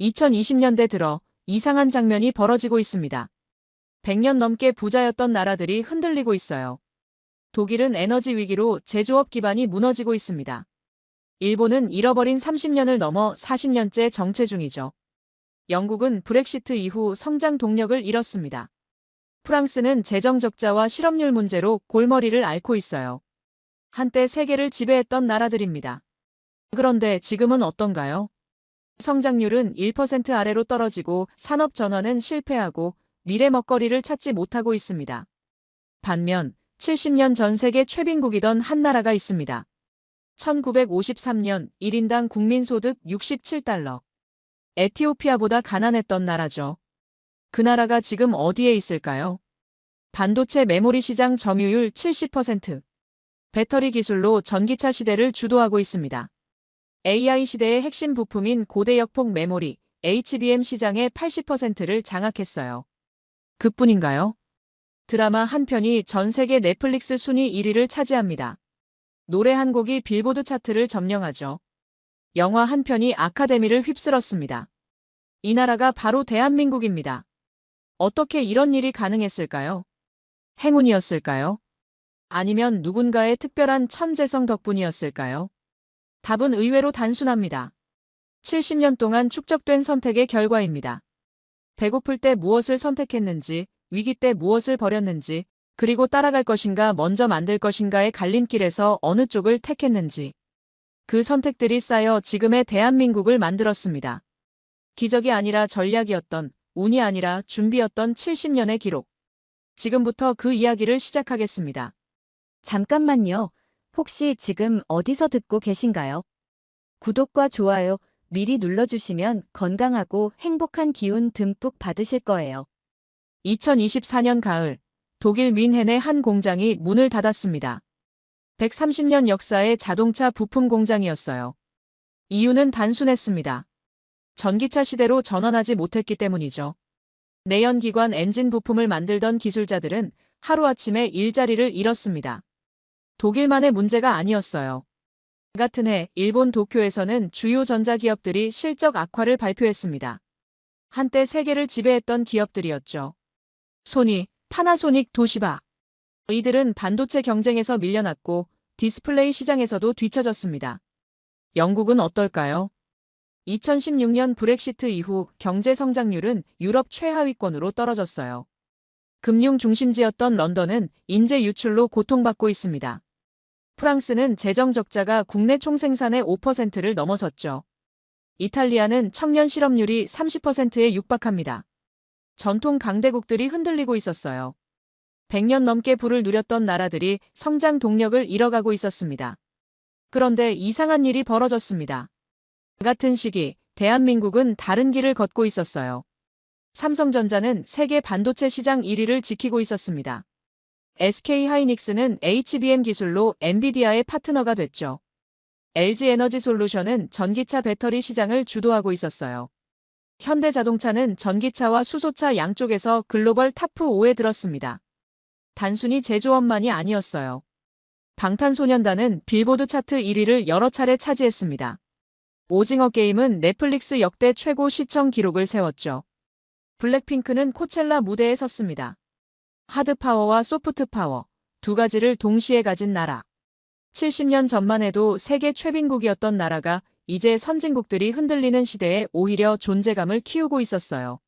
2020년대 들어 이상한 장면이 벌어지고 있습니다. 100년 넘게 부자였던 나라들이 흔들리고 있어요. 독일은 에너지 위기로 제조업 기반이 무너지고 있습니다. 일본은 잃어버린 30년을 넘어 40년째 정체 중이죠. 영국은 브렉시트 이후 성장 동력을 잃었습니다. 프랑스는 재정 적자와 실업률 문제로 골머리를 앓고 있어요. 한때 세계를 지배했던 나라들입니다. 그런데 지금은 어떤가요? 성장률은 1% 아래로 떨어지고 산업 전환은 실패하고 미래 먹거리를 찾지 못하고 있습니다. 반면 70년 전 세계 최빈국이던 한 나라가 있습니다. 1953년 1인당 국민소득 67달러. 에티오피아보다 가난했던 나라죠. 그 나라가 지금 어디에 있을까요? 반도체 메모리 시장 점유율 70%. 배터리 기술로 전기차 시대를 주도하고 있습니다. AI 시대의 핵심 부품인 고대역폭 메모리, HBM 시장의 80%를 장악했어요. 그뿐인가요? 드라마 한 편이 전 세계 넷플릭스 순위 1위를 차지합니다. 노래 한 곡이 빌보드 차트를 점령하죠. 영화 한 편이 아카데미를 휩쓸었습니다. 이 나라가 바로 대한민국입니다. 어떻게 이런 일이 가능했을까요? 행운이었을까요? 아니면 누군가의 특별한 천재성 덕분이었을까요? 답은 의외로 단순합니다. 70년 동안 축적된 선택의 결과입니다. 배고플 때 무엇을 선택했는지, 위기 때 무엇을 버렸는지, 그리고 따라갈 것인가 먼저 만들 것인가의 갈림길에서 어느 쪽을 택했는지. 그 선택들이 쌓여 지금의 대한민국을 만들었습니다. 기적이 아니라 전략이었던, 운이 아니라 준비였던 70년의 기록. 지금부터 그 이야기를 시작하겠습니다. 잠깐만요. 혹시 지금 어디서 듣고 계신가요? 구독과 좋아요 미리 눌러주시면 건강하고 행복한 기운 듬뿍 받으실 거예요. 2024년 가을, 독일 뮌헨의 한 공장이 문을 닫았습니다. 130년 역사의 자동차 부품 공장이었어요. 이유는 단순했습니다. 전기차 시대로 전환하지 못했기 때문이죠. 내연기관 엔진 부품을 만들던 기술자들은 하루아침에 일자리를 잃었습니다. 독일만의 문제가 아니었어요. 같은 해 일본 도쿄에서는 주요 전자기업들이 실적 악화를 발표했습니다. 한때 세계를 지배했던 기업들이었죠. 소니, 파나소닉, 도시바. 이들은 반도체 경쟁에서 밀려났고 디스플레이 시장에서도 뒤처졌습니다. 영국은 어떨까요? 2016년 브렉시트 이후 경제 성장률은 유럽 최하위권으로 떨어졌어요. 금융 중심지였던 런던은 인재 유출로 고통받고 있습니다. 프랑스는 재정 적자가 국내 총생산의 5%를 넘어섰죠. 이탈리아는 청년 실업률이 30%에 육박합니다. 전통 강대국들이 흔들리고 있었어요. 100년 넘게 부를 누렸던 나라들이 성장 동력을 잃어가고 있었습니다. 그런데 이상한 일이 벌어졌습니다. 같은 시기, 대한민국은 다른 길을 걷고 있었어요. 삼성전자는 세계 반도체 시장 1위를 지키고 있었습니다. SK하이닉스는 HBM 기술로 엔비디아의 파트너가 됐죠. LG에너지솔루션은 전기차 배터리 시장을 주도하고 있었어요. 현대자동차는 전기차와 수소차 양쪽에서 글로벌 탑5에 들었습니다. 단순히 제조업만이 아니었어요. 방탄소년단은 빌보드 차트 1위를 여러 차례 차지했습니다. 오징어 게임은 넷플릭스 역대 최고 시청 기록을 세웠죠. 블랙핑크는 코첼라 무대에 섰습니다. 하드파워와 소프트파워, 두 가지를 동시에 가진 나라. 70년 전만 해도 세계 최빈국이었던 나라가 이제 선진국들이 흔들리는 시대에 오히려 존재감을 키우고 있었어요.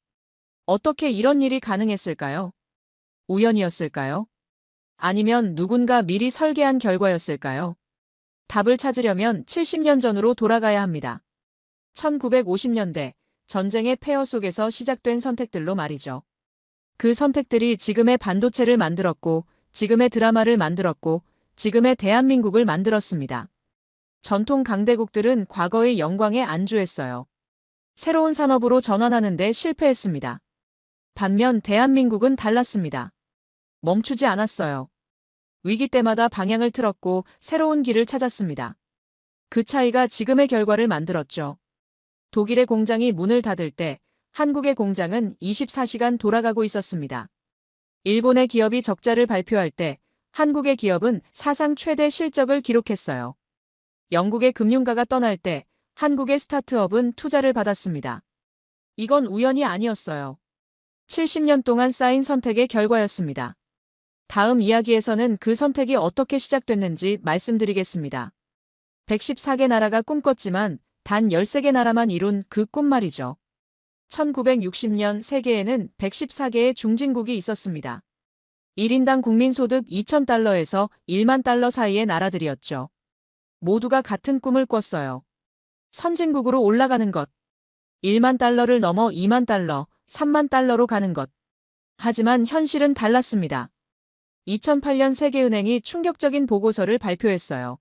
어떻게 이런 일이 가능했을까요? 우연이었을까요? 아니면 누군가 미리 설계한 결과였을까요? 답을 찾으려면 70년 전으로 돌아가야 합니다. 1950년대, 전쟁의 폐허 속에서 시작된 선택들로 말이죠. 그 선택들이 지금의 반도체를 만들었고, 지금의 드라마를 만들었고, 지금의 대한민국을 만들었습니다. 전통 강대국들은 과거의 영광에 안주했어요. 새로운 산업으로 전환하는데 실패했습니다. 반면 대한민국은 달랐습니다. 멈추지 않았어요. 위기 때마다 방향을 틀었고 새로운 길을 찾았습니다. 그 차이가 지금의 결과를 만들었죠. 독일의 공장이 문을 닫을 때 한국의 공장은 24시간 돌아가고 있었습니다. 일본의 기업이 적자를 발표할 때 한국의 기업은 사상 최대 실적을 기록했어요. 영국의 금융가가 떠날 때 한국의 스타트업은 투자를 받았습니다. 이건 우연이 아니었어요. 70년 동안 쌓인 선택의 결과였습니다. 다음 이야기에서는 그 선택이 어떻게 시작됐는지 말씀드리겠습니다. 114개 나라가 꿈꿨지만 단 13개 나라만 이룬 그 꿈 말이죠. 1960년 세계에는 114개의 중진국이 있었습니다. 1인당 국민소득 2,000달러에서 1만 달러 사이의 나라들이었죠. 모두가 같은 꿈을 꿨어요. 선진국으로 올라가는 것. 1만 달러를 넘어 2만 달러, 3만 달러로 가는 것. 하지만 현실은 달랐습니다. 2008년 세계은행이 충격적인 보고서를 발표했어요.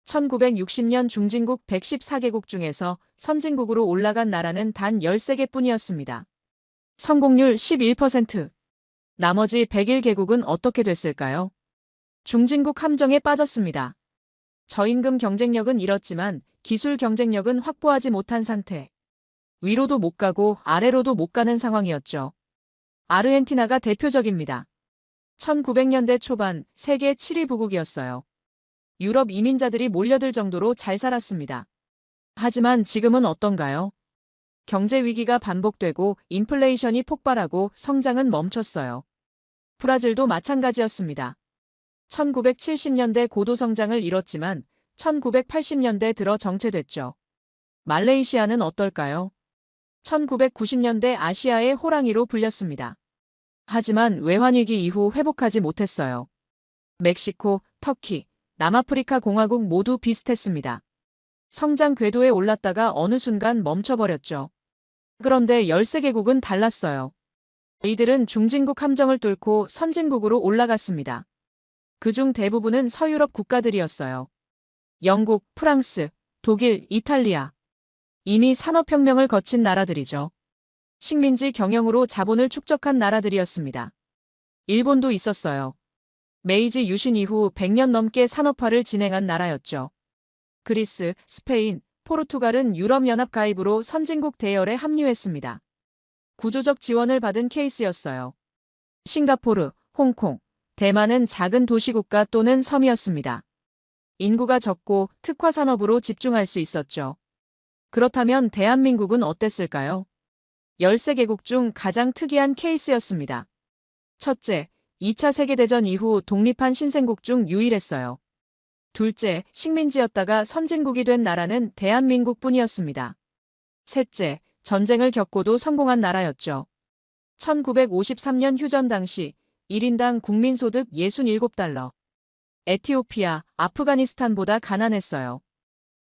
1960년 중진국 114개국 중에서 선진국으로 올라간 나라는 단 13개뿐이었습니다. 성공률 11%. 나머지 101개국은 어떻게 됐을까요? 중진국 함정에 빠졌습니다. 저임금 경쟁력은 잃었지만 기술 경쟁력은 확보하지 못한 상태. 위로도 못 가고 아래로도 못 가는 상황이었죠. 아르헨티나가 대표적입니다. 1900년대 초반 세계 7위 부국이었어요. 유럽 이민자들이 몰려들 정도로 잘 살았습니다. 하지만 지금은 어떤가요? 경제 위기가 반복되고 인플레이션이 폭발하고 성장은 멈췄어요. 브라질도 마찬가지였습니다. 1970년대 고도 성장을 이뤘지만 1980년대 들어 정체됐죠. 말레이시아는 어떨까요? 1990년대 아시아의 호랑이로 불렸습니다. 하지만 외환위기 이후 회복하지 못했어요. 멕시코, 터키, 남아프리카 공화국 모두 비슷했습니다. 성장 궤도에 올랐다가 어느 순간 멈춰버렸죠. 그런데 13개국은 달랐어요. 이들은 중진국 함정을 뚫고 선진국으로 올라갔습니다. 그중 대부분은 서유럽 국가들이었어요. 영국, 프랑스, 독일, 이탈리아. 이미 산업혁명을 거친 나라들이죠. 식민지 경영으로 자본을 축적한 나라들이었습니다. 일본도 있었어요. 메이지 유신 이후 100년 넘게 산업화를 진행한 나라였죠. 그리스, 스페인, 포르투갈은 유럽연합 가입으로 선진국 대열에 합류했습니다. 구조적 지원을 받은 케이스였어요. 싱가포르, 홍콩, 대만은 작은 도시국가 또는 섬이었습니다. 인구가 적고 특화 산업으로 집중할 수 있었죠. 그렇다면 대한민국은 어땠을까요? 13개국 중 가장 특이한 케이스였습니다. 첫째, 2차 세계대전 이후 독립한 신생국 중 유일했어요. 둘째, 식민지였다가 선진국이 된 나라는 대한민국뿐이었습니다. 셋째, 전쟁을 겪고도 성공한 나라였죠. 1953년 휴전 당시 1인당 국민소득 67달러. 에티오피아, 아프가니스탄보다 가난했어요.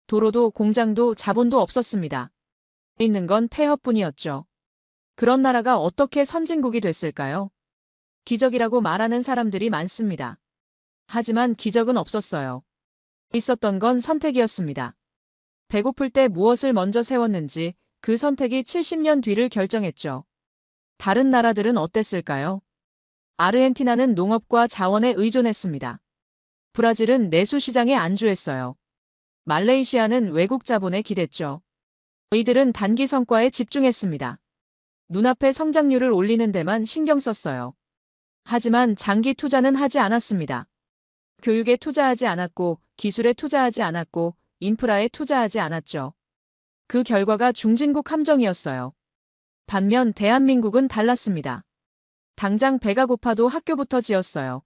도로도 공장도 자본도 없었습니다. 있는 건 폐허뿐이었죠. 그런 나라가 어떻게 선진국이 됐을까요? 기적이라고 말하는 사람들이 많습니다. 하지만 기적은 없었어요. 있었던 건 선택이었습니다. 배고플 때 무엇을 먼저 세웠는지 그 선택이 70년 뒤를 결정했죠. 다른 나라들은 어땠을까요? 아르헨티나는 농업과 자원에 의존했습니다. 브라질은 내수 시장에 안주했어요. 말레이시아는 외국 자본에 기댔죠. 이들은 단기 성과에 집중했습니다. 눈앞의 성장률을 올리는 데만 신경 썼어요. 하지만 장기 투자는 하지 않았습니다. 교육에 투자하지 않았고, 기술에 투자하지 않았고, 인프라에 투자하지 않았죠. 그 결과가 중진국 함정이었어요. 반면 대한민국은 달랐습니다. 당장 배가 고파도 학교부터 지었어요.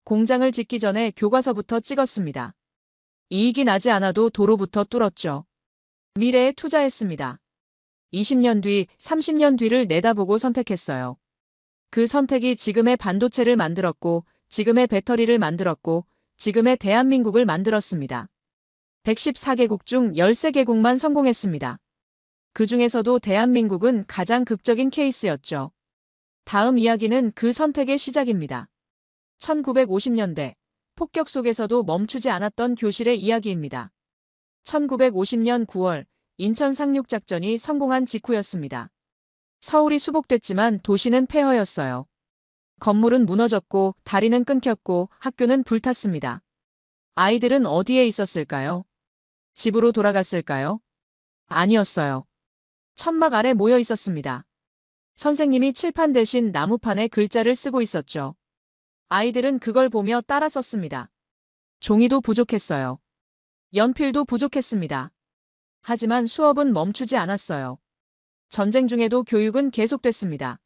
공장을 짓기 전에 교과서부터 찍었습니다. 이익이 나지 않아도 도로부터 뚫었죠. 미래에 투자했습니다. 20년 뒤, 30년 뒤를 내다보고 선택했어요. 그 선택이 지금의 반도체를 만들었고, 지금의 배터리를 만들었고, 지금의 대한민국을 만들었습니다. 114개국 중 13개국만 성공했습니다. 그 중에서도 대한민국은 가장 극적인 케이스였죠. 다음 이야기는 그 선택의 시작입니다. 1950년대, 폭격 속에서도 멈추지 않았던 교실의 이야기입니다. 1950년 9월, 인천 상륙작전이 성공한 직후였습니다. 서울이 수복됐지만 도시는 폐허였어요. 건물은 무너졌고, 다리는 끊겼고, 학교는 불탔습니다. 아이들은 어디에 있었을까요? 집으로 돌아갔을까요? 아니었어요. 천막 아래 모여 있었습니다. 선생님이 칠판 대신 나무판에 글자를 쓰고 있었죠. 아이들은 그걸 보며 따라 썼습니다. 종이도 부족했어요. 연필도 부족했습니다. 하지만 수업은 멈추지 않았어요. 전쟁 중에도 교육은 계속됐습니다.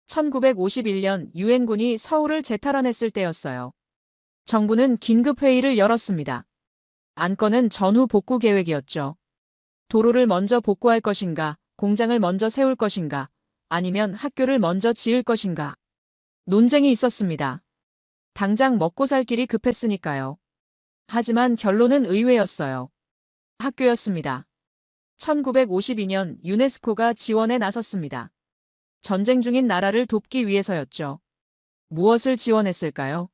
1951년 유엔군이 서울을 재탈환했을 때였어요. 정부는 긴급회의를 열었습니다. 안건은 전후 복구 계획이었죠. 도로를 먼저 복구할 것인가, 공장을 먼저 세울 것인가, 아니면 학교를 먼저 지을 것인가. 논쟁이 있었습니다. 당장 먹고 살 길이 급했으니까요. 하지만 결론은 의외였어요. 학교였습니다. 1952년 유네스코가 지원에 나섰습니다. 전쟁 중인 나라를 돕기 위해서였죠. 무엇을 지원했을까요?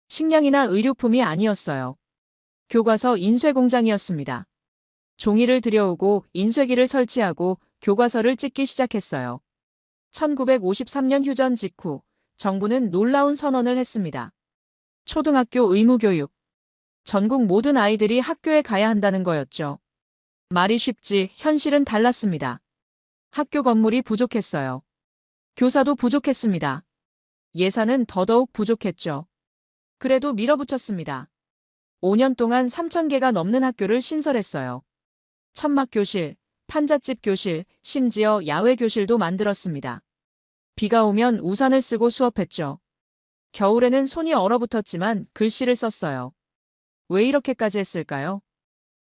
식량이나 의료품이 아니었어요. 교과서 인쇄 공장이었습니다. 종이를 들여오고 인쇄기를 설치하고 교과서를 찍기 시작했어요. 1953년 휴전 직후 정부는 놀라운 선언을 했습니다. 초등학교 의무교육. 전국 모든 아이들이 학교에 가야 한다는 거였죠. 말이 쉽지 현실은 달랐습니다. 학교 건물이 부족했어요. 교사도 부족했습니다. 예산은 더더욱 부족했죠. 그래도 밀어붙였습니다. 5년 동안 3,000개가 넘는 학교를 신설했어요. 천막교실, 판잣집 교실, 심지어 야외 교실도 만들었습니다. 비가 오면 우산을 쓰고 수업했죠. 겨울에는 손이 얼어붙었지만 글씨를 썼어요. 왜 이렇게까지 했을까요?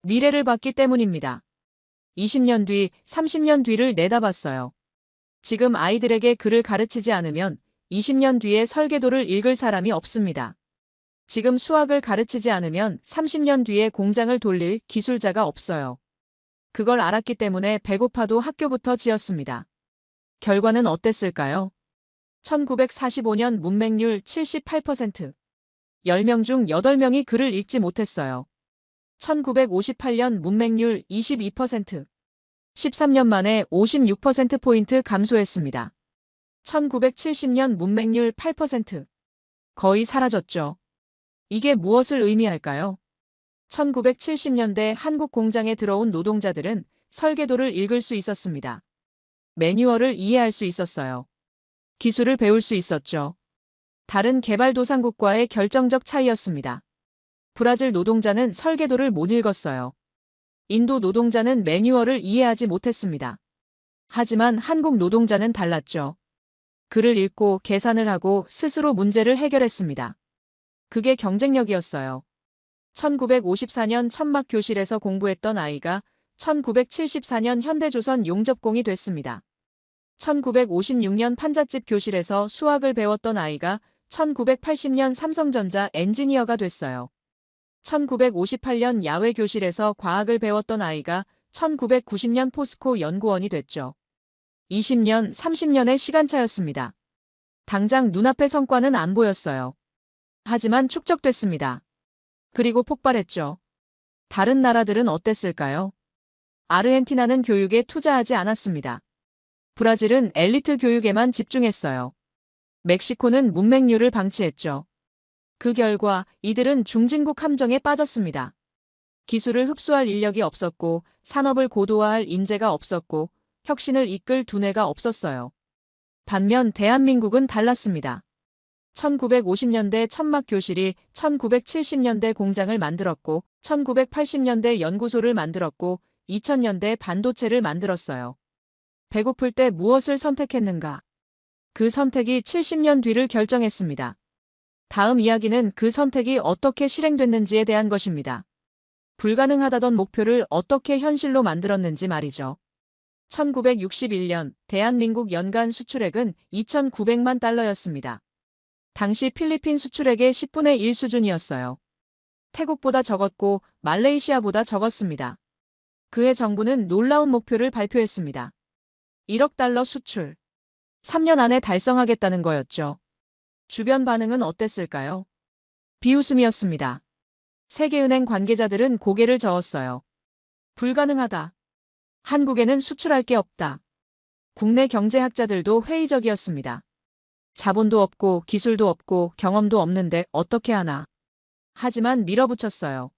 미래를 봤기 때문입니다. 20년 뒤, 30년 뒤를 내다봤어요. 지금 아이들에게 글을 가르치지 않으면 20년 뒤에 설계도를 읽을 사람이 없습니다. 지금 수학을 가르치지 않으면 30년 뒤에 공장을 돌릴 기술자가 없어요. 그걸 알았기 때문에 배고파도 학교부터 지었습니다. 결과는 어땠을까요? 1945년 문맹률 78%. 10명 중 8명이 글을 읽지 못했어요. 1958년 문맹률 22%. 13년 만에 56%포인트 감소했습니다. 1970년 문맹률 8%. 거의 사라졌죠. 이게 무엇을 의미할까요? 1970년대 한국 공장에 들어온 노동자들은 설계도를 읽을 수 있었습니다. 매뉴얼을 이해할 수 있었어요. 기술을 배울 수 있었죠. 다른 개발도상국과의 결정적 차이였습니다. 브라질 노동자는 설계도를 못 읽었어요. 인도 노동자는 매뉴얼을 이해하지 못했습니다. 하지만 한국 노동자는 달랐죠. 글을 읽고 계산을 하고 스스로 문제를 해결했습니다. 그게 경쟁력이었어요. 1954년 천막교실에서 공부했던 아이가 1974년 현대조선 용접공이 됐습니다. 1956년 판잣집 교실에서 수학을 배웠던 아이가 1980년 삼성전자 엔지니어가 됐어요. 1958년 야외 교실에서 과학을 배웠던 아이가 1990년 포스코 연구원이 됐죠. 20년, 30년의 시간차였습니다. 당장 눈앞의 성과는 안 보였어요. 하지만 축적됐습니다. 그리고 폭발했죠. 다른 나라들은 어땠을까요? 아르헨티나는 교육에 투자하지 않았습니다. 브라질은 엘리트 교육에만 집중했어요. 멕시코는 문맹률을 방치했죠. 그 결과 이들은 중진국 함정에 빠졌습니다. 기술을 흡수할 인력이 없었고 산업을 고도화할 인재가 없었고 혁신을 이끌 두뇌가 없었어요. 반면 대한민국은 달랐습니다. 1950년대 천막교실이 1970년대 공장을 만들었고 1980년대 연구소를 만들었고 2000년대 반도체를 만들었어요. 배고플 때 무엇을 선택했는가? 그 선택이 70년 뒤를 결정했습니다. 다음 이야기는 그 선택이 어떻게 실행됐는지에 대한 것입니다. 불가능하다던 목표를 어떻게 현실로 만들었는지 말이죠. 1961년 대한민국 연간 수출액은 2,900만 달러였습니다. 당시 필리핀 수출액의 10분의 1 수준이었어요. 태국보다 적었고 말레이시아보다 적었습니다. 그해 정부는 놀라운 목표를 발표했습니다. 1억 달러 수출. 3년 안에 달성하겠다는 거였죠. 주변 반응은 어땠을까요? 비웃음이었습니다. 세계은행 관계자들은 고개를 저었어요. 불가능하다. 한국에는 수출할 게 없다. 국내 경제학자들도 회의적이었습니다. 자본도 없고 기술도 없고 경험도 없는데 어떻게 하나. 하지만 밀어붙였어요.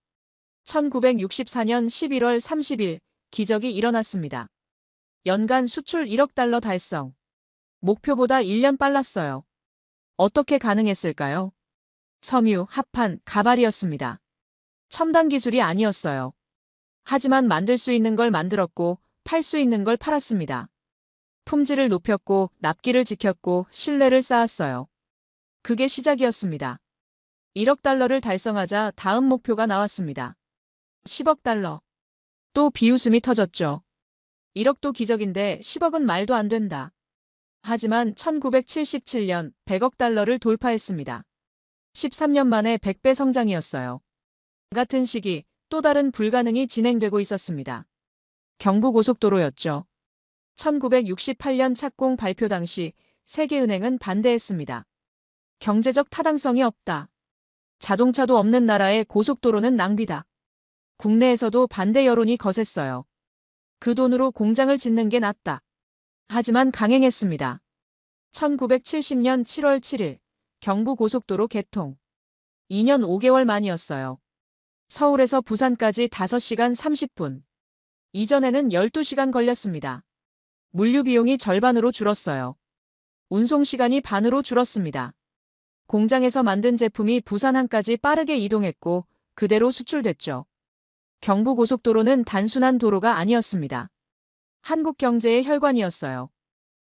1964년 11월 30일 기적이 일어났습니다. 연간 수출 1억 달러 달성. 목표보다 1년 빨랐어요. 어떻게 가능했을까요? 섬유, 합판, 가발이었습니다. 첨단 기술이 아니었어요. 하지만 만들 수 있는 걸 만들었고 팔 수 있는 걸 팔았습니다. 품질을 높였고 납기를 지켰고 신뢰를 쌓았어요. 그게 시작이었습니다. 1억 달러를 달성하자 다음 목표가 나왔습니다. 10억 달러. 또 비웃음이 터졌죠. 1억도 기적인데 10억은 말도 안 된다. 하지만 1977년 100억 달러를 돌파했습니다. 13년 만에 100배 성장이었어요. 같은 시기 또 다른 불가능이 진행되고 있었습니다. 경부고속도로였죠. 1968년 착공 발표 당시 세계은행은 반대했습니다. 경제적 타당성이 없다. 자동차도 없는 나라의 고속도로는 낭비다. 국내에서도 반대 여론이 거셌어요. 그 돈으로 공장을 짓는 게 낫다. 하지만 강행했습니다. 1970년 7월 7일 경부고속도로 개통. 2년 5개월 만이었어요. 서울에서 부산까지 5시간 30분. 이전에는 12시간 걸렸습니다. 물류 비용이 절반으로 줄었어요. 운송 시간이 반으로 줄었습니다. 공장에서 만든 제품이 부산항까지 빠르게 이동했고 그대로 수출됐죠. 경부고속도로는 단순한 도로가 아니었습니다. 한국 경제의 혈관이었어요.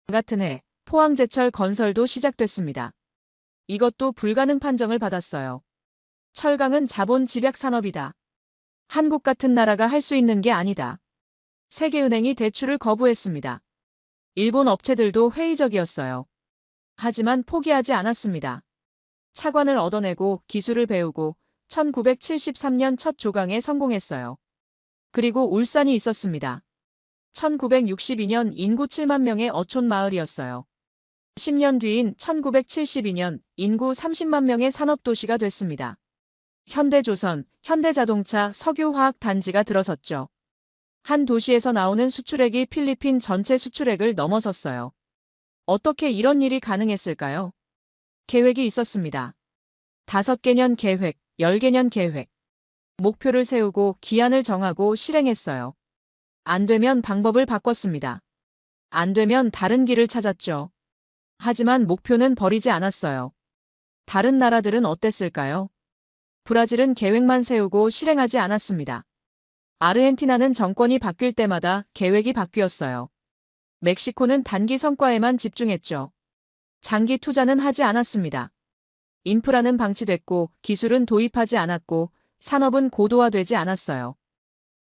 같은 해 포항제철 건설도 시작됐습니다. 이것도 불가능 판정을 받았어요. 철강은 자본 집약 산업이다. 한국 같은 나라가 할 수 있는 게 아니다. 세계은행이 대출을 거부했습니다. 일본 업체들도 회의적이었어요. 하지만 포기하지 않았습니다. 차관을 얻어내고 기술을 배우고 1973년 첫 조강에 성공했어요. 그리고 울산이 있었습니다. 1962년 인구 7만 명의 어촌 마을이었어요. 10년 뒤인 1972년 인구 30만 명의 산업도시가 됐습니다. 현대조선, 현대자동차, 석유화학단지가 들어섰죠. 한 도시에서 나오는 수출액이 필리핀 전체 수출액을 넘어섰어요. 어떻게 이런 일이 가능했을까요? 계획이 있었습니다. 5개년 계획, 10개년 계획. 목표를 세우고 기한을 정하고 실행했어요. 안 되면 방법을 바꿨습니다. 안 되면 다른 길을 찾았죠. 하지만 목표는 버리지 않았어요. 다른 나라들은 어땠을까요? 브라질은 계획만 세우고 실행하지 않았습니다. 아르헨티나는 정권이 바뀔 때마다 계획이 바뀌었어요. 멕시코는 단기 성과에만 집중했죠. 장기 투자는 하지 않았습니다. 인프라는 방치됐고 기술은 도입하지 않았고 산업은 고도화되지 않았어요.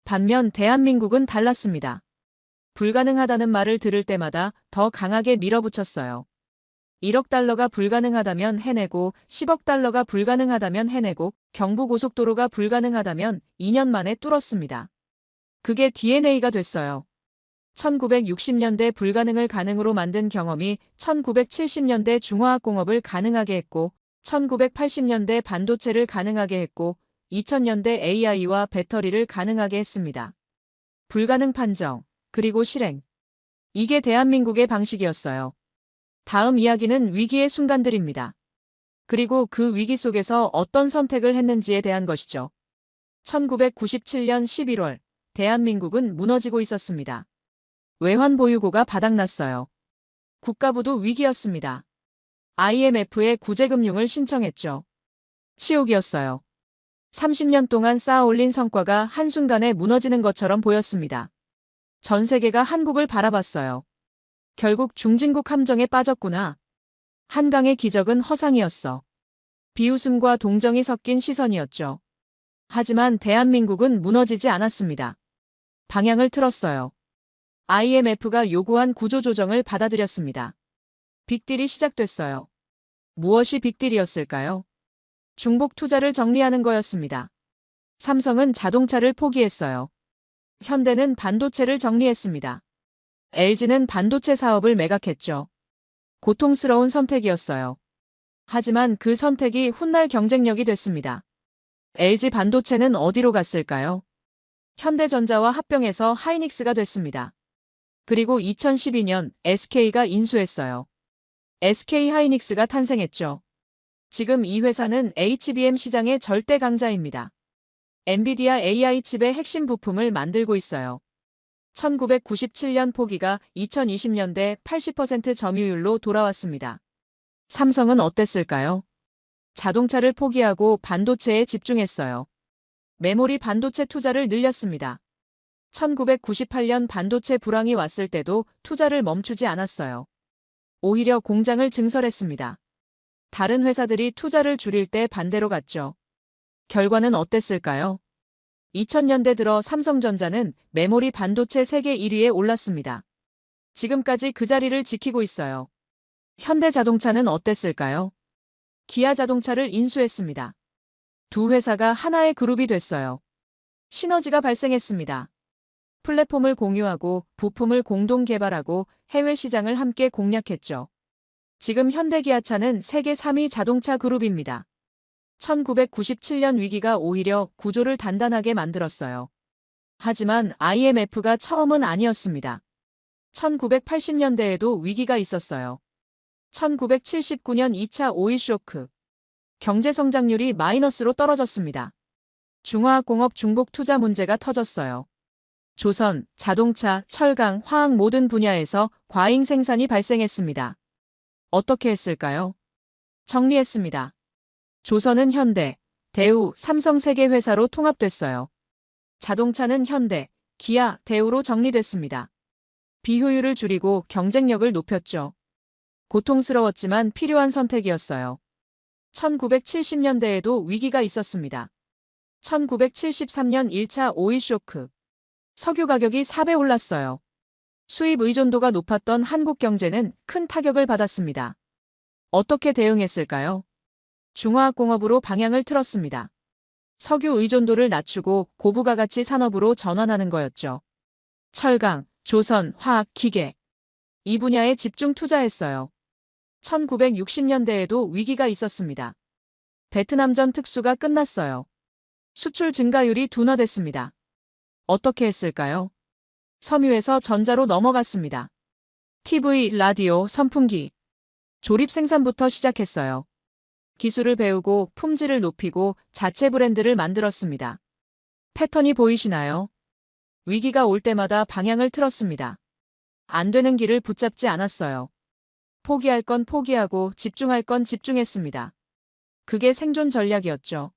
반면 대한민국은 달랐습니다. 불가능하다는 말을 들을 때마다 더 강하게 밀어붙였어요. 1억 달러가 불가능하다면 해내고 10억 달러가 불가능하다면 해내고 경부고속도로가 불가능하다면 2년 만에 뚫었습니다. 그게 DNA가 됐어요. 1960년대 불가능을 가능으로 만든 경험이 1970년대 중화학공업을 가능하게 했고 1980년대 반도체를 가능하게 했고 2000년대 AI와 배터리를 가능하게 했습니다. 불가능 판정, 그리고 실행. 이게 대한민국의 방식이었어요. 다음 이야기는 위기의 순간들입니다. 그리고 그 위기 속에서 어떤 선택을 했는지에 대한 것이죠. 1997년 11월, 대한민국은 무너지고 있었습니다. 외환 보유고가 바닥났어요. 국가부도 위기였습니다. IMF에 구제금융을 신청했죠. 치욕이었어요. 30년 동안 쌓아올린 성과가 한순간에 무너지는 것처럼 보였습니다. 전 세계가 한국을 바라봤어요. 결국 중진국 함정에 빠졌구나. 한강의 기적은 허상이었어. 비웃음과 동정이 섞인 시선이었죠. 하지만 대한민국은 무너지지 않았습니다. 방향을 틀었어요. IMF가 요구한 구조조정을 받아들였습니다. 빅딜이 시작됐어요. 무엇이 빅딜이었을까요? 중복 투자를 정리하는 거였습니다. 삼성은 자동차를 포기했어요. 현대는 반도체를 정리했습니다. LG는 반도체 사업을 매각했죠. 고통스러운 선택이었어요. 하지만 그 선택이 훗날 경쟁력이 됐습니다. LG 반도체는 어디로 갔을까요? 현대전자와 합병해서 하이닉스가 됐습니다. 그리고 2012년 SK가 인수했어요. SK 하이닉스가 탄생했죠. 지금 이 회사는 HBM 시장의 절대 강자입니다. 엔비디아 AI 칩의 핵심 부품을 만들고 있어요. 1997년 포기가 2020년대 80% 점유율로 돌아왔습니다. 삼성은 어땠을까요? 자동차를 포기하고 반도체에 집중했어요. 메모리 반도체 투자를 늘렸습니다. 1998년 반도체 불황이 왔을 때도 투자를 멈추지 않았어요. 오히려 공장을 증설했습니다. 다른 회사들이 투자를 줄일 때 반대로 갔죠. 결과는 어땠을까요? 2000년대 들어 삼성전자는 메모리 반도체 세계 1위에 올랐습니다. 지금까지 그 자리를 지키고 있어요. 현대자동차는 어땠을까요? 기아자동차를 인수했습니다. 두 회사가 하나의 그룹이 됐어요. 시너지가 발생했습니다. 플랫폼을 공유하고 부품을 공동 개발하고 해외 시장을 함께 공략했죠. 지금 현대기아차는 세계 3위 자동차 그룹입니다. 1997년 위기가 오히려 구조를 단단하게 만들었어요. 하지만 IMF가 처음은 아니었습니다. 1980년대에도 위기가 있었어요. 1979년 2차 오일 쇼크. 경제 성장률이 마이너스로 떨어졌습니다. 중화학공업 중복 투자 문제가 터졌어요. 조선, 자동차, 철강, 화학 모든 분야에서 과잉 생산이 발생했습니다. 어떻게 했을까요? 정리했습니다. 조선은 현대, 대우, 삼성 세계 회사로 통합됐어요. 자동차는 현대, 기아, 대우로 정리됐습니다. 비효율을 줄이고 경쟁력을 높였죠. 고통스러웠지만 필요한 선택이었어요. 1970년대에도 위기가 있었습니다. 1973년 1차 오일 쇼크. 석유 가격이 4배 올랐어요. 수입 의존도가 높았던 한국 경제는 큰 타격을 받았습니다. 어떻게 대응했을까요? 중화학공업으로 방향을 틀었습니다. 석유 의존도를 낮추고 고부가가치 산업으로 전환하는 거였죠. 철강, 조선, 화학, 기계. 이 분야에 집중 투자했어요. 1960년대에도 위기가 있었습니다. 베트남전 특수가 끝났어요. 수출 증가율이 둔화됐습니다. 어떻게 했을까요? 섬유에서 전자로 넘어갔습니다. TV, 라디오, 선풍기. 조립 생산부터 시작했어요. 기술을 배우고 품질을 높이고 자체 브랜드를 만들었습니다. 패턴이 보이시나요? 위기가 올 때마다 방향을 틀었습니다. 안 되는 길을 붙잡지 않았어요. 포기할 건 포기하고 집중할 건 집중했습니다. 그게 생존 전략이었죠.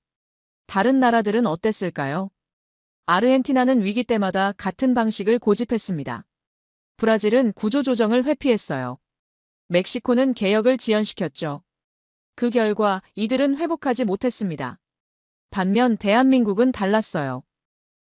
다른 나라들은 어땠을까요? 아르헨티나는 위기 때마다 같은 방식을 고집했습니다. 브라질은 구조조정을 회피했어요. 멕시코는 개혁을 지연시켰죠. 그 결과 이들은 회복하지 못했습니다. 반면 대한민국은 달랐어요.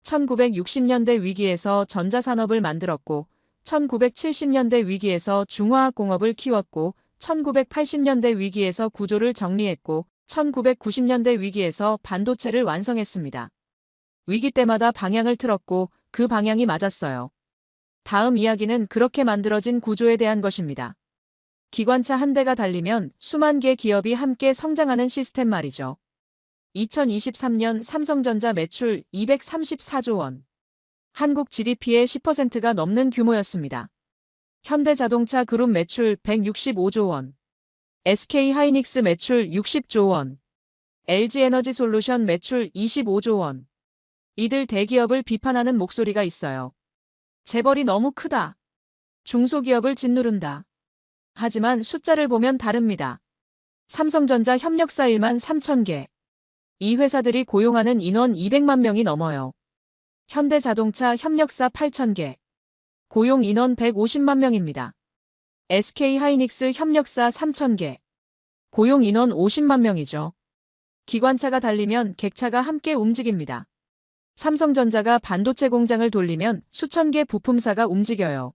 1960년대 위기에서 전자산업을 만들었고 1970년대 위기에서 중화학공업을 키웠고 1980년대 위기에서 구조를 정리했고 1990년대 위기에서 반도체를 완성했습니다. 위기 때마다 방향을 틀었고 그 방향이 맞았어요. 다음 이야기는 그렇게 만들어진 구조에 대한 것입니다. 기관차 한 대가 달리면 수만 개 기업이 함께 성장하는 시스템 말이죠. 2023년 삼성전자 매출 234조 원. 한국 GDP의 10%가 넘는 규모였습니다. 현대자동차 그룹 매출 165조 원. SK하이닉스 매출 60조 원. LG에너지솔루션 매출 25조 원. 이들 대기업을 비판하는 목소리가 있어요. 재벌이 너무 크다. 중소기업을 짓누른다. 하지만 숫자를 보면 다릅니다. 삼성전자 협력사 1만 3천 개. 이 회사들이 고용하는 인원 200만 명이 넘어요. 현대자동차 협력사 8천 개. 고용 인원 150만 명입니다. SK하이닉스 협력사 3천 개. 고용 인원 50만 명이죠. 기관차가 달리면 객차가 함께 움직입니다. 삼성전자가 반도체 공장을 돌리면 수천 개 부품사가 움직여요.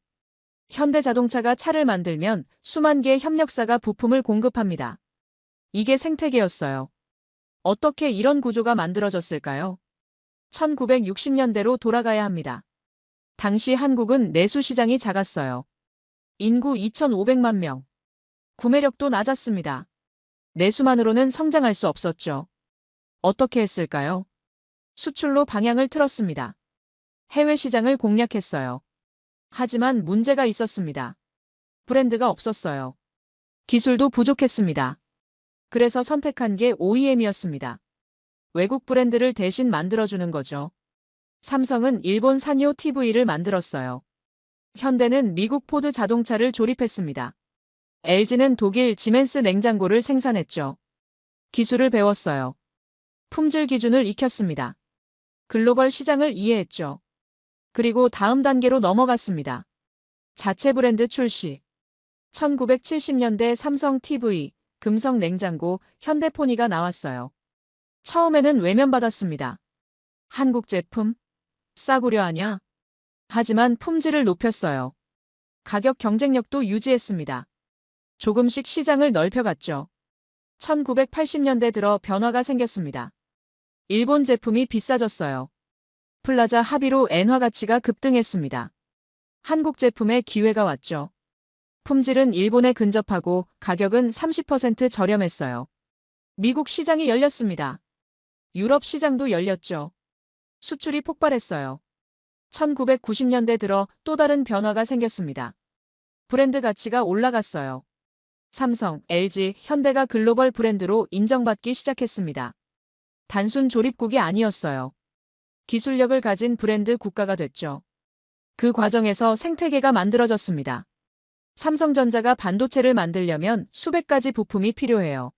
현대자동차가 차를 만들면 수만 개 협력사가 부품을 공급합니다. 이게 생태계였어요. 어떻게 이런 구조가 만들어졌을까요? 1960년대로 돌아가야 합니다. 당시 한국은 내수 시장이 작았어요. 인구 2,500만 명. 구매력도 낮았습니다. 내수만으로는 성장할 수 없었죠. 어떻게 했을까요? 수출로 방향을 틀었습니다. 해외 시장을 공략했어요. 하지만 문제가 있었습니다. 브랜드가 없었어요. 기술도 부족했습니다. 그래서 선택한 게 OEM이었습니다. 외국 브랜드를 대신 만들어주는 거죠. 삼성은 일본 산요 TV를 만들었어요. 현대는 미국 포드 자동차를 조립했습니다. LG는 독일 지멘스 냉장고를 생산했죠. 기술을 배웠어요. 품질 기준을 익혔습니다. 글로벌 시장을 이해했죠. 그리고 다음 단계로 넘어갔습니다. 자체 브랜드 출시. 1970년대 삼성 TV, 금성 냉장고, 현대포니가 나왔어요. 처음에는 외면받았습니다. 한국 제품? 싸구려 아냐? 하지만 품질을 높였어요. 가격 경쟁력도 유지했습니다. 조금씩 시장을 넓혀갔죠. 1980년대 들어 변화가 생겼습니다. 일본 제품이 비싸졌어요. 플라자 합의로 엔화 가치가 급등했습니다. 한국 제품에 기회가 왔죠. 품질은 일본에 근접하고 가격은 30% 저렴했어요. 미국 시장이 열렸습니다. 유럽 시장도 열렸죠. 수출이 폭발했어요. 1990년대 들어 또 다른 변화가 생겼습니다. 브랜드 가치가 올라갔어요. 삼성, LG, 현대가 글로벌 브랜드로 인정받기 시작했습니다. 단순 조립국이 아니었어요. 기술력을 가진 브랜드 국가가 됐죠. 그 과정에서 생태계가 만들어졌습니다. 삼성전자가 반도체를 만들려면 수백 가지 부품이 필요해요.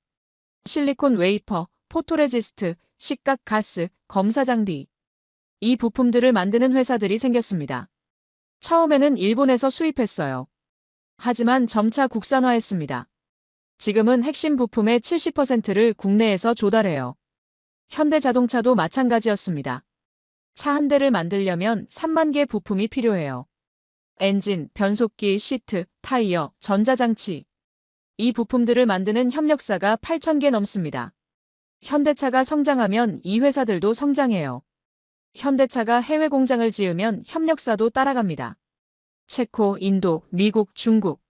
실리콘 웨이퍼, 포토레지스트, 식각 가스, 검사 장비. 이 부품들을 만드는 회사들이 생겼습니다. 처음에는 일본에서 수입했어요. 하지만 점차 국산화했습니다. 지금은 핵심 부품의 70%를 국내에서 조달해요. 현대자동차도 마찬가지였습니다. 차 한 대를 만들려면 3만 개 부품이 필요해요. 엔진, 변속기, 시트, 타이어, 전자장치. 이 부품들을 만드는 협력사가 8,000개 넘습니다. 현대차가 성장하면 이 회사들도 성장해요. 현대차가 해외 공장을 지으면 협력사도 따라갑니다. 체코, 인도, 미국, 중국.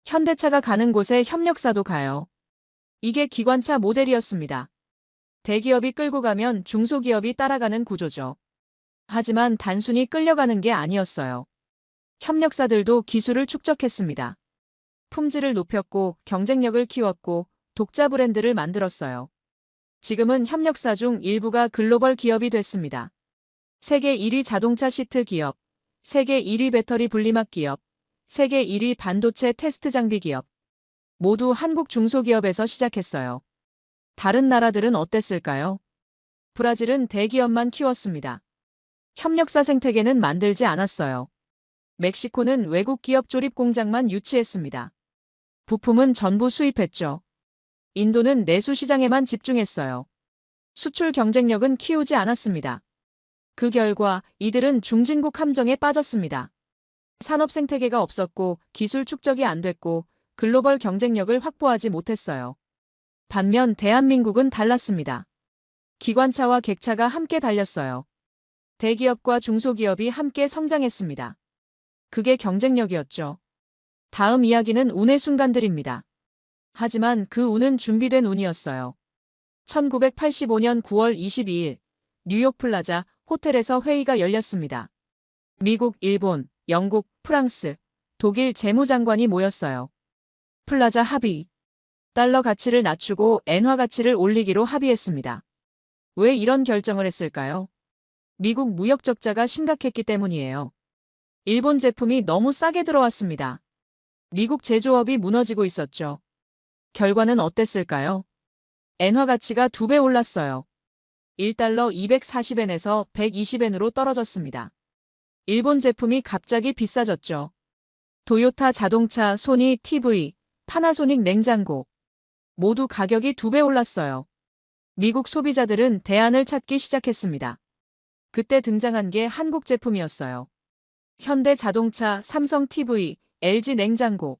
현대차가 가는 곳에 협력사도 가요. 이게 기관차 모델이었습니다. 대기업이 끌고 가면 중소기업이 따라가는 구조죠. 하지만 단순히 끌려가는 게 아니었어요. 협력사들도 기술을 축적했습니다. 품질을 높였고 경쟁력을 키웠고 독자 브랜드를 만들었어요. 지금은 협력사 중 일부가 글로벌 기업이 됐습니다. 세계 1위 자동차 시트 기업, 세계 1위 배터리 분리막 기업, 세계 1위 반도체 테스트 장비 기업. 모두 한국 중소기업에서 시작했어요. 다른 나라들은 어땠을까요? 브라질은 대기업만 키웠습니다. 협력사 생태계는 만들지 않았어요. 멕시코는 외국 기업 조립 공장만 유치했습니다. 부품은 전부 수입했죠. 인도는 내수 시장에만 집중했어요. 수출 경쟁력은 키우지 않았습니다. 그 결과 이들은 중진국 함정에 빠졌습니다. 산업 생태계가 없었고 기술 축적이 안 됐고 글로벌 경쟁력을 확보하지 못했어요. 반면 대한민국은 달랐습니다. 기관차와 객차가 함께 달렸어요. 대기업과 중소기업이 함께 성장했습니다. 그게 경쟁력이었죠. 다음 이야기는 운의 순간들입니다. 하지만 그 운은 준비된 운이었어요. 1985년 9월 22일 뉴욕 플라자 호텔에서 회의가 열렸습니다. 미국, 일본, 영국, 프랑스, 독일 재무장관이 모였어요. 플라자 합의. 달러 가치를 낮추고 엔화 가치를 올리기로 합의했습니다. 왜 이런 결정을 했을까요? 미국 무역 적자가 심각했기 때문이에요. 일본 제품이 너무 싸게 들어왔습니다. 미국 제조업이 무너지고 있었죠. 결과는 어땠을까요? 엔화 가치가 2배 올랐어요. 1달러 240엔에서 120엔으로 떨어졌습니다. 일본 제품이 갑자기 비싸졌죠. 도요타 자동차, 소니 TV, 파나소닉 냉장고. 모두 가격이 2배 올랐어요. 미국 소비자들은 대안을 찾기 시작했습니다. 그때 등장한 게 한국 제품이었어요. 현대 자동차, 삼성 TV, LG 냉장고.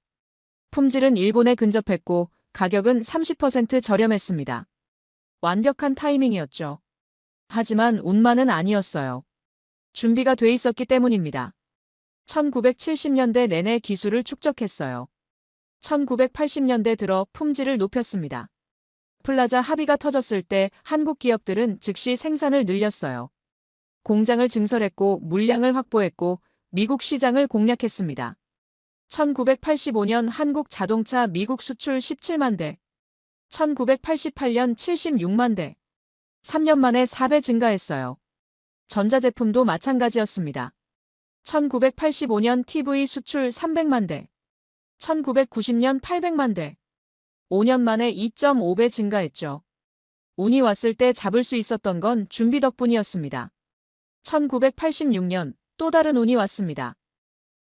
품질은 일본에 근접했고 가격은 30% 저렴했습니다. 완벽한 타이밍이었죠. 하지만 운만은 아니었어요. 준비가 돼 있었기 때문입니다. 1970년대 내내 기술을 축적했어요. 1980년대 들어 품질을 높였습니다. 플라자 합의가 터졌을 때 한국 기업들은 즉시 생산을 늘렸어요. 공장을 증설했고 물량을 확보했고 미국 시장을 공략했습니다. 1985년 한국 자동차 미국 수출 17만 대, 1988년 76만 대, 3년 만에 4배 증가했어요. 전자제품도 마찬가지였습니다. 1985년 TV 수출 300만 대, 1990년 800만 대, 5년 만에 2.5배 증가했죠. 운이 왔을 때 잡을 수 있었던 건 준비 덕분이었습니다. 1986년 또 다른 운이 왔습니다.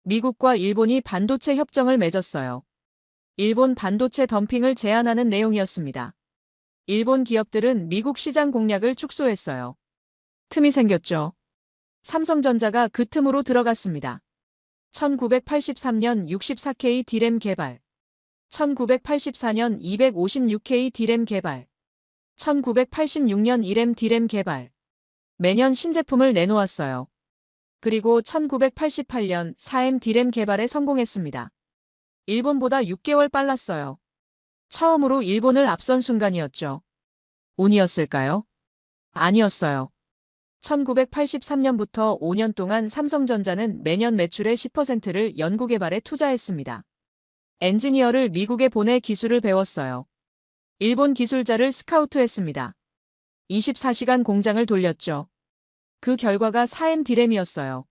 미국과 일본이 반도체 협정을 맺었어요. 일본 반도체 덤핑을 제한하는 내용이었습니다. 일본 기업들은 미국 시장 공략을 축소했어요. 틈이 생겼죠. 삼성전자가 그 틈으로 들어갔습니다. 1983년 64K D램 개발, 1984년 256K D램 개발, 1986년 1M D램 개발. 매년 신제품을 내놓았어요. 그리고 1988년 4M D램 개발에 성공했습니다. 일본보다 6개월 빨랐어요. 처음으로 일본을 앞선 순간이었죠. 운이었을까요? 아니었어요. 1983년부터 5년 동안 삼성전자는 매년 매출의 10%를 연구개발에 투자했습니다. 엔지니어를 미국에 보내 기술을 배웠어요. 일본 기술자를 스카우트했습니다. 24시간 공장을 돌렸죠. 그 결과가 4M D램이었어요.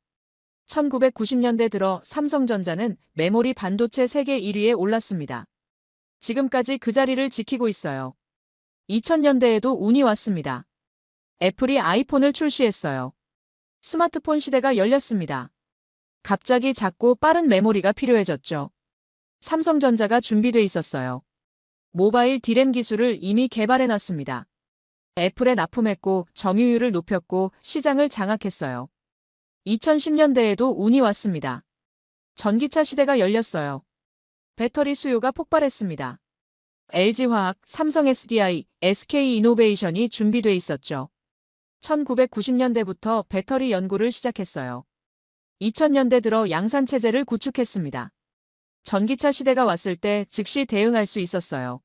1990년대 들어 삼성전자는 메모리 반도체 세계 1위에 올랐습니다. 지금까지 그 자리를 지키고 있어요. 2000년대에도 운이 왔습니다. 애플이 아이폰을 출시했어요. 스마트폰 시대가 열렸습니다. 갑자기 작고 빠른 메모리가 필요해졌죠. 삼성전자가 준비돼 있었어요. 모바일 D램 기술을 이미 개발해놨습니다. 애플에 납품했고 점유율을 높였고 시장을 장악했어요. 2010년대에도 운이 왔습니다. 전기차 시대가 열렸어요. 배터리 수요가 폭발했습니다. LG화학, 삼성 SDI, SK이노베이션이 준비돼 있었죠. 1990년대부터 배터리 연구를 시작했어요. 2000년대 들어 양산체제를 구축했습니다. 전기차 시대가 왔을 때 즉시 대응할 수 있었어요.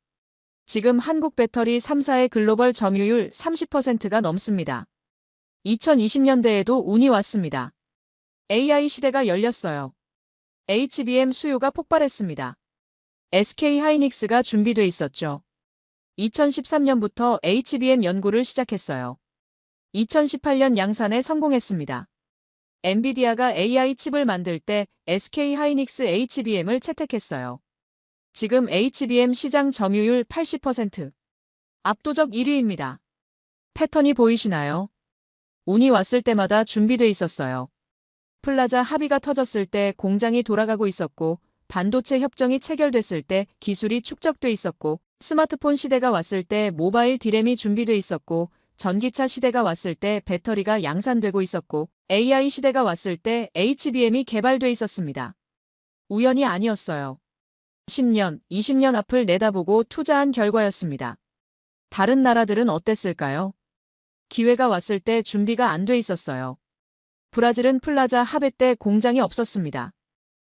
지금 한국 배터리 3사의 글로벌 점유율 30%가 넘습니다. 2020년대에도 운이 왔습니다. AI 시대가 열렸어요. HBM 수요가 폭발했습니다. SK하이닉스가 준비돼 있었죠. 2013년부터 HBM 연구를 시작했어요. 2018년 양산에 성공했습니다. 엔비디아가 AI 칩을 만들 때 SK하이닉스 HBM을 채택했어요. 지금 HBM 시장 점유율 80%. 압도적 1위입니다. 패턴이 보이시나요? 운이 왔을 때마다 준비돼 있었어요. 플라자 합의가 터졌을 때 공장이 돌아가고 있었고, 반도체 협정이 체결됐을 때 기술이 축적돼 있었고, 스마트폰 시대가 왔을 때 모바일 D램이 준비돼 있었고, 전기차 시대가 왔을 때 배터리가 양산되고 있었고, AI 시대가 왔을 때 HBM이 개발돼 있었습니다. 우연이 아니었어요. 10년, 20년 앞을 내다보고 투자한 결과였습니다. 다른 나라들은 어땠을까요? 기회가 왔을 때 준비가 안 돼 있었어요. 브라질은 플라자 합의 때 공장이 없었습니다.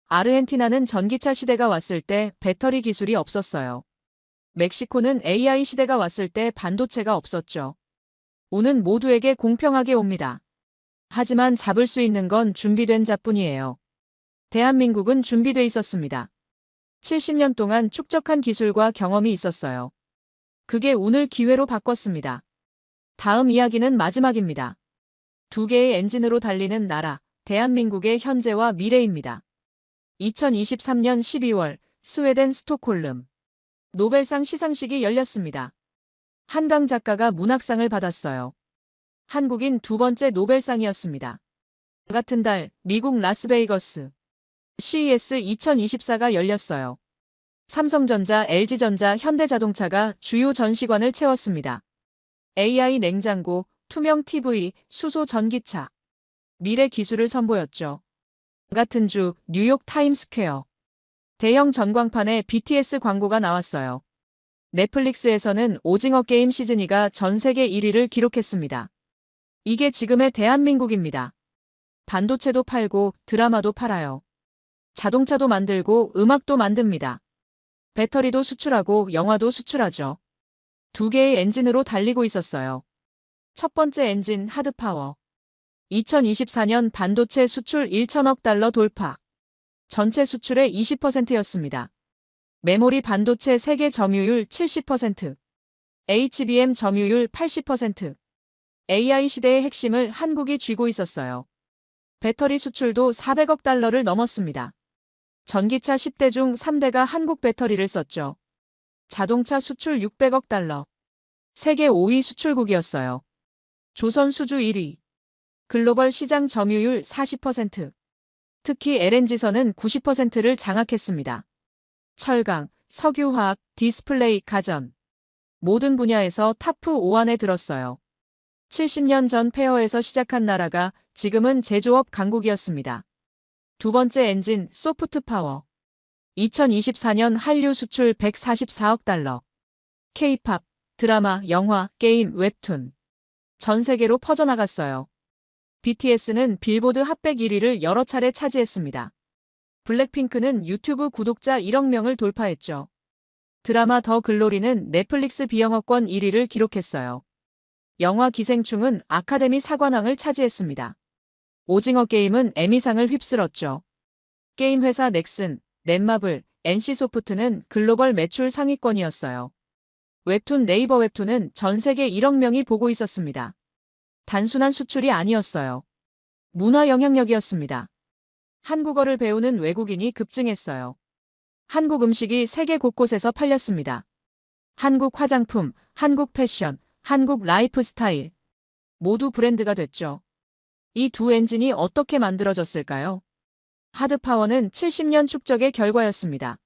아르헨티나는 전기차 시대가 왔을 때 배터리 기술이 없었어요. 멕시코는 AI 시대가 왔을 때 반도체가 없었죠. 운은 모두에게 공평하게 옵니다. 하지만 잡을 수 있는 건 준비된 자뿐이에요. 대한민국은 준비돼 있었습니다. 70년 동안 축적한 기술과 경험이 있었어요. 그게 운을 기회로 바꿨습니다. 다음 이야기는 마지막입니다. 두 개의 엔진으로 달리는 나라, 대한민국의 현재와 미래입니다. 2023년 12월 스웨덴 스톡홀름 노벨상 시상식이 열렸습니다. 한강 작가가 문학상을 받았어요. 한국인 두 번째 노벨상이었습니다. 같은 달 미국 라스베이거스 CES 2024가 열렸어요. 삼성전자, LG전자, 현대자동차가 주요 전시관을 채웠습니다. AI 냉장고, 투명 TV, 수소 전기차. 미래 기술을 선보였죠. 같은 주 뉴욕 타임스퀘어. 대형 전광판에 BTS 광고가 나왔어요. 넷플릭스에서는 오징어 게임 시즌2가 전 세계 1위를 기록했습니다. 이게 지금의 대한민국입니다. 반도체도 팔고 드라마도 팔아요. 자동차도 만들고 음악도 만듭니다. 배터리도 수출하고 영화도 수출하죠. 두 개의 엔진으로 달리고 있었어요. 첫 번째 엔진 하드파워. 2024년 반도체 수출 1천억 달러 돌파. 전체 수출의 20%였습니다. 메모리 반도체 세계 점유율 70%. HBM 점유율 80%. AI 시대의 핵심을 한국이 쥐고 있었어요. 배터리 수출도 400억 달러를 넘었습니다. 전기차 10대 중 3대가 한국 배터리를 썼죠. 자동차 수출 600억 달러. 세계 5위 수출국이었어요. 조선 수주 1위. 글로벌 시장 점유율 40%. 특히 LNG선은 90%를 장악했습니다. 철강, 석유화학, 디스플레이, 가전. 모든 분야에서 탑 5 안에 들었어요. 70년 전 폐허에서 시작한 나라가 지금은 제조업 강국이었습니다. 두 번째 엔진, 소프트 파워. 2024년 한류 수출 144억 달러. K-팝, 드라마, 영화, 게임, 웹툰. 전 세계로 퍼져나갔어요. BTS는 빌보드 핫100 1위를 여러 차례 차지했습니다. 블랙핑크는 유튜브 구독자 1억 명을 돌파했죠. 드라마 더 글로리는 넷플릭스 비영업권 1위를 기록했어요. 영화 기생충은 아카데미 사관왕을 차지했습니다. 오징어 게임은 에미상을 휩쓸었죠. 게임 회사 넥슨, 넷마블, NC소프트는 글로벌 매출 상위권이었어요. 웹툰 네이버 웹툰은 전 세계 1억 명이 보고 있었습니다. 단순한 수출이 아니었어요. 문화 영향력이었습니다. 한국어를 배우는 외국인이 급증했어요. 한국 음식이 세계 곳곳에서 팔렸습니다. 한국 화장품, 한국 패션, 한국 라이프 스타일. 모두 브랜드가 됐죠. 이 두 엔진이 어떻게 만들어졌을까요? 하드파워는 70년 축적의 결과였습니다.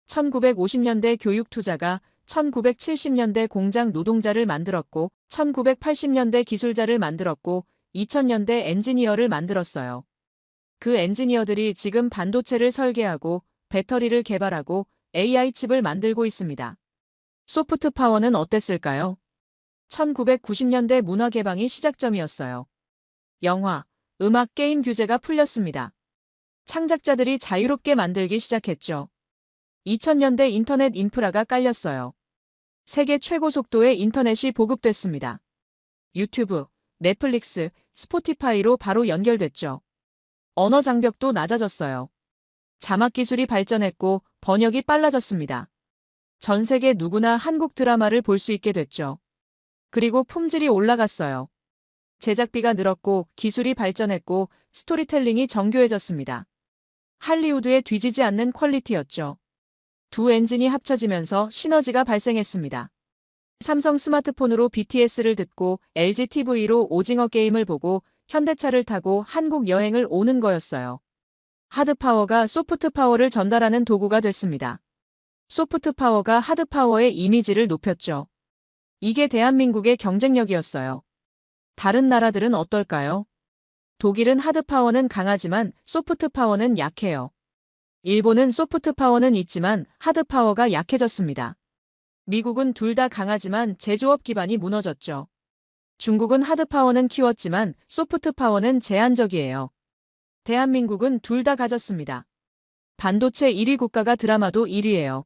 1950년대 교육 투자가 1970년대 공장 노동자를 만들었고 1980년대 기술자를 만들었고 2000년대 엔지니어를 만들었어요. 그 엔지니어들이 지금 반도체를 설계하고 배터리를 개발하고 AI 칩을 만들고 있습니다. 소프트 파워는 어땠을까요? 1990년대 문화 개방이 시작점이었어요. 영화, 음악, 게임 규제가 풀렸습니다. 창작자들이 자유롭게 만들기 시작했죠. 2000년대 인터넷 인프라가 깔렸어요. 세계 최고 속도의 인터넷이 보급됐습니다. 유튜브, 넷플릭스, 스포티파이로 바로 연결됐죠. 언어 장벽도 낮아졌어요. 자막 기술이 발전했고 번역이 빨라졌습니다. 전 세계 누구나 한국 드라마를 볼 수 있게 됐죠. 그리고 품질이 올라갔어요. 제작비가 늘었고 기술이 발전했고 스토리텔링이 정교해졌습니다. 할리우드에 뒤지지 않는 퀄리티였죠. 두 엔진이 합쳐지면서 시너지가 발생했습니다. 삼성 스마트폰으로 BTS를 듣고 LG TV로 오징어 게임을 보고 현대차를 타고 한국 여행을 오는 거였어요. 하드파워가 소프트파워를 전달하는 도구가 됐습니다. 소프트파워가 하드파워의 이미지를 높였죠. 이게 대한민국의 경쟁력이었어요. 다른 나라들은 어떨까요? 독일은 하드파워는 강하지만 소프트파워는 약해요. 일본은 소프트파워는 있지만 하드파워가 약해졌습니다. 미국은 둘 다 강하지만 제조업 기반이 무너졌죠. 중국은 하드파워는 키웠지만 소프트파워는 제한적이에요. 대한민국은 둘 다 가졌습니다. 반도체 1위 국가가 드라마도 1위예요.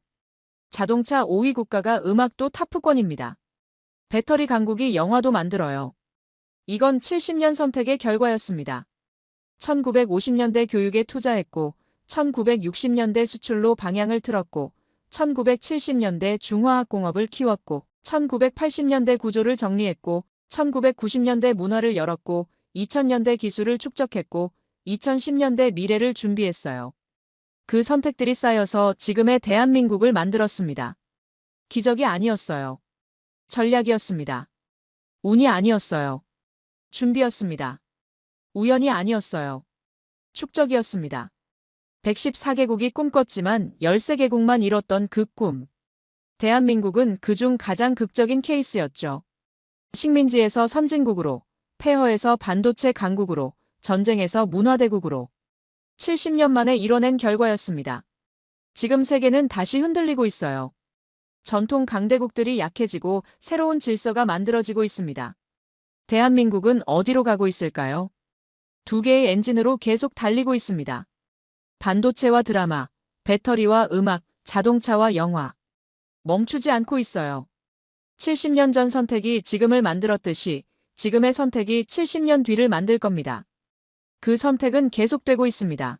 자동차 5위 국가가 음악도 탑프권입니다. 배터리 강국이 영화도 만들어요. 이건 70년 선택의 결과였습니다. 1950년대 교육에 투자했고 1960년대 수출로 방향을 틀었고 1970년대 중화학공업을 키웠고 1980년대 구조를 정리했고 1990년대 문화를 열었고 2000년대 기술을 축적했고 2010년대 미래를 준비했어요. 그 선택들이 쌓여서 지금의 대한민국을 만들었습니다. 기적이 아니었어요. 전략이었습니다. 운이 아니었어요. 준비였습니다. 우연이 아니었어요. 축적이었습니다. 114개국이 꿈꿨지만 13개국만 이뤘던 그 꿈. 대한민국은 그중 가장 극적인 케이스였죠. 식민지에서 선진국으로, 폐허에서 반도체 강국으로, 전쟁에서 문화대국으로 70년 만에 이뤄낸 결과였습니다. 지금 세계는 다시 흔들리고 있어요. 전통 강대국들이 약해지고 새로운 질서가 만들어지고 있습니다. 대한민국은 어디로 가고 있을까요? 두 개의 엔진으로 계속 달리고 있습니다. 반도체와 드라마, 배터리와 음악, 자동차와 영화. 멈추지 않고 있어요. 70년 전 선택이 지금을 만들었듯이 지금의 선택이 70년 뒤를 만들 겁니다. 그 선택은 계속되고 있습니다.